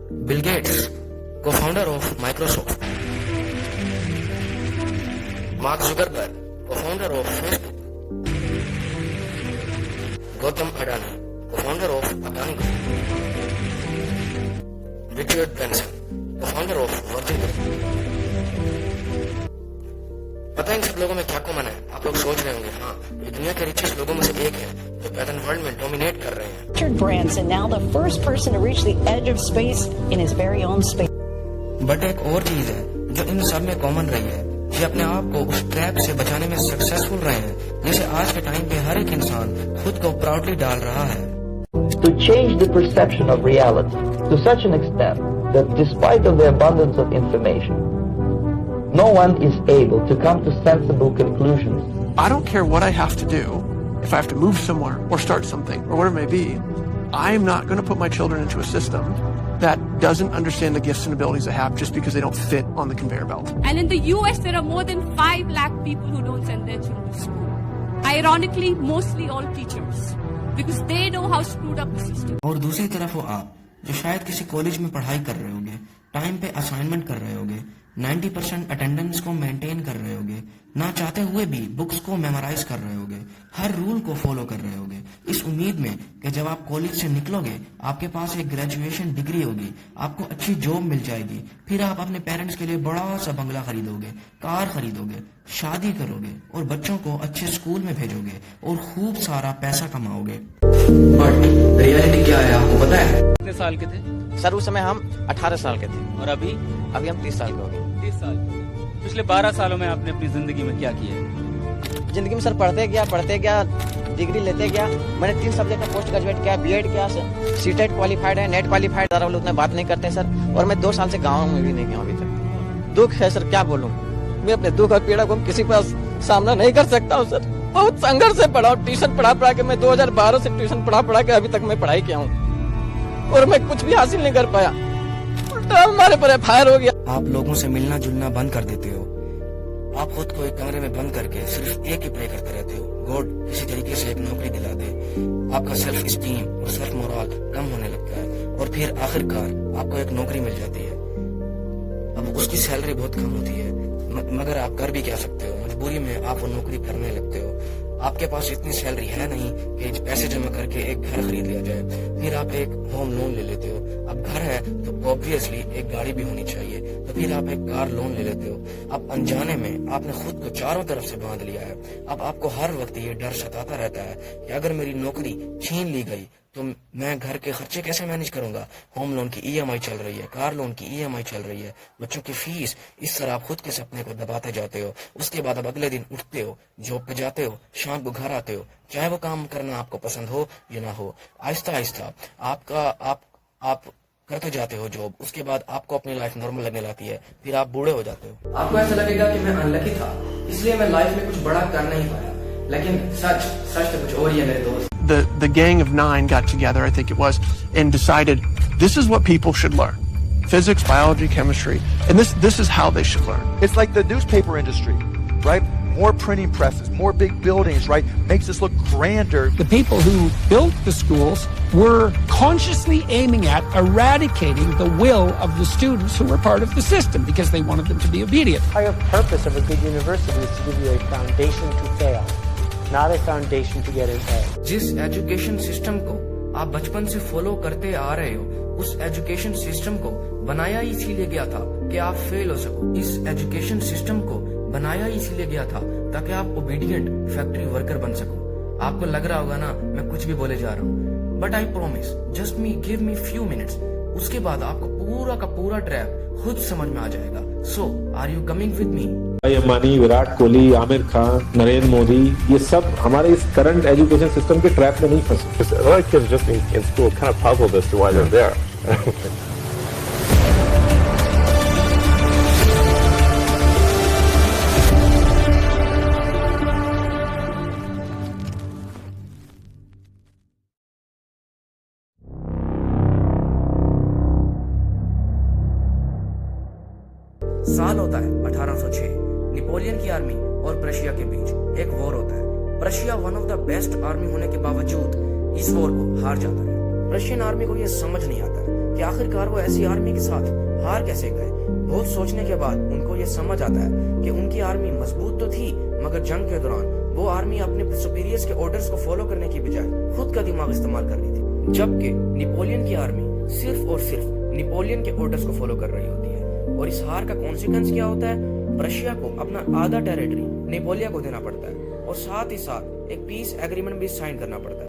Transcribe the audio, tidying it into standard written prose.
Bill Gates, co-founder of Microsoft. Mark Zuckerberg, co-founder of Facebook. Gautam Adani, co-founder of Adani Group. Richard Branson, co-founder of Virgin Group. पता है इन सब लोगों में क्या common है? आप लोग सोच रहे होंगे, हाँ, ये दुनिया के रिचेस्ट लोगों में से एक है जो पैटर्न वर्ल्ड में डोमिनेट कर रहे हैं। Richard Branson, now the first person to reach the edge of space in his very own space. But एक और चीज है जो इन सब में कॉमन रही है, ये अपने आप को उस ट्रैप से बचाने में सक्सेसफुल रहे हैं, जैसे आज के टाइम पे हर एक इंसान खुद को प्राउडली डाल रहा है। To change the perception of reality to such an extent that despite of the abundance of information, no one is able to come to sensible conclusions. I don't care what I have to do. If I have to move somewhere or start something or whatever it may be, I'm not going to put my children into a system that doesn't understand the gifts and abilities they have just because they don't fit on the conveyor belt. And in the US, there are more than 5 lakh people who don't send their children to school. Ironically, mostly all teachers, because they know how screwed up the system. और दूसरी तरफ हो आप जो शायद किसी college में पढ़ाई कर रहे होगे, टाइम पे असाइनमेंट कर रहे होगे, 90% अटेंडेंस को मेंटेन कर रहे होगे, ना चाहते हुए भी बुक्स को मेमोराइज कर रहे होगे, हर रूल को फॉलो कर रहे होगे, इस उम्मीद में कि जब आप कॉलेज से निकलोगे आपके पास एक ग्रेजुएशन डिग्री होगी, आपको अच्छी जॉब मिल जाएगी, फिर आप अपने पेरेंट्स के लिए बड़ा सा बंगला खरीदोगे, कार खरीदोगे, शादी करोगे और बच्चों को अच्छे स्कूल में भेजोगे और खूब सारा पैसा कमाओगे। बट रियलिटी क्या है आपको पता है? कितने साल के थे सर? उस समय हम 18 साल के थे और अभी अभी हम 30 साल के हो गए। 30 साल। पिछले 12 सालों में आपने अपनी जिंदगी में क्या किया है? जिंदगी में सर पढ़ते गया, डिग्री लेते गया। मैंने 3 सब्जेक्ट में पोस्ट ग्रेजुएट किया, बीएड किया सर, सीटेट क्वालिफाइड है, नेट क्वालिफाइड। ज़्यादा उतना बात नहीं करते सर, और मैं 2 साल से गाँव में भी नहीं गया अभी तक। दुख है सर, क्या बोलूँ, मैं अपने दुख और पीड़ा को किसी के पास सामना नहीं कर सकता हूँ सर। बहुत संघर्ष से पढ़ा, ट्यूशन पढ़ा के मैं 2012 से ट्यूशन पढ़ा के अभी तक मैं पढ़ाई किया हूँ और मैं कुछ भी हासिल नहीं कर पाया। उल्टा हमारे पर फायर हो गया। आप लोगों से मिलना जुलना बंद कर देते हो, आप खुद को एक कमरे में बंद करके सिर्फ एक ही प्रे करते रहते हो, गॉड किसी तरीके से एक नौकरी दिला दे। आपका सेल्फ स्टीम और सेल्फ मोरल कम होने लगता है और फिर आखिरकार आपको एक नौकरी मिल जाती है। अब उसकी सैलरी बहुत कम होती है, मगर आप कर भी क्या सकते हो, मजबूरी में आप वो नौकरी करने लगते हो। आपके पास इतनी सैलरी है नहीं कि पैसे जमा करके एक घर खरीद लिया जाए, फिर आप एक होम लोन ले लेते हो। अब घर है तो ऑब्वियसली एक गाड़ी भी होनी चाहिए, तो फिर आप एक कार लोन ले लेते हो। अब अनजाने में आपने खुद को चारों तरफ से बांध लिया है। अब आपको हर वक्त ये डर सताता रहता है कि अगर मेरी नौकरी छीन ली गई तो मैं घर के खर्चे कैसे मैनेज करूंगा। होम लोन की ईएमआई चल रही है, कार लोन की ईएमआई चल रही है, बच्चों की फीस। इस तरह आप खुद के सपने को दबाते जाते हो। उसके बाद अब अगले दिन उठते हो, जॉब पे जाते हो, शाम को घर आते हो, चाहे वो काम करना आपको पसंद हो या ना हो। आहिस्ता आहिस्ता आप करते जाते हो जॉब, उसके बाद आपको अपनी लाइफ नॉर्मल लगने लगती है, फिर आप बूढ़े हो जाते हो। आपको ऐसा लगेगा कि मैं अनलकी था, इसलिए मैं लाइफ में कुछ बड़ा कर नहीं पाया, लेकिन सच तो कुछ और ही है मेरे दोस्त। The gang of 9 got together, I think it was, and decided this is what people should learn: physics, biology, chemistry, and this is how they should learn. It's like the newspaper industry, right? More printing presses, more big buildings, right? Makes us look grander. The people who built the schools were consciously aiming at eradicating the will of the students who were part of the system because they wanted them to be obedient. The entire purpose of a good university is to give you a foundation to fail, not a foundation to get an A. जिस education system को आप बचपन से follow करते आ रहे हो, उस education system को बनाया इसीलिए गया था कि आप फेल हो सको। इस एजुकेशन सिस्टम को बनाया इसीलिए गया था ताकि आप ओबीडियंट फैक्ट्री वर्कर बन सको। आपको लग रहा होगा ना मैं कुछ भी बोले जा रहा हूँ, but I promise, just give me few minutes, उसके बाद आपको पूरा का पूरा ट्रैप खुद समझ में आ जाएगा। So are you coming with me? Ambani, Virat Kohli, Aamir Khan, Narendra Modi, ये सब हमारे इस करंट एजुकेशन सिस्टम के ट्रैप में नहीं फंसे। A lot of kids just in school kind of puzzled as to why they're there. साल होता है 1806। नेपोलियन की आर्मी और प्रशिया के बीच एक वॉर होता है। Prussia one of the best army होने के बावजूद इस वॉर को हार जाता है। रशियन आर्मी को यह समझ नहीं आता कि आखिरकार वो ऐसी आर्मी के साथ हार कैसे गए। बहुत सोचने के बाद उनको ये समझ आता है कि उनकी आर्मी मजबूत तो थी, मगर जंग के दौरान वो आर्मी अपने सुपीरियर्स के ऑर्डर्स को फॉलो करने की बजाय खुद का दिमाग इस्तेमाल कर रही थी, जबकि नेपोलियन की आर्मी सिर्फ और सिर्फ नेपोलियन के ऑर्डर्स को फॉलो कर रही होती है। और इस हार का कॉन्सिक्वेंस क्या होता है? रशिया को अपना आधा टेरिटरी नेपोलियन को देना पड़ता है और साथ ही साथ एक पीस एग्रीमेंट भी साइन करना पड़ता है।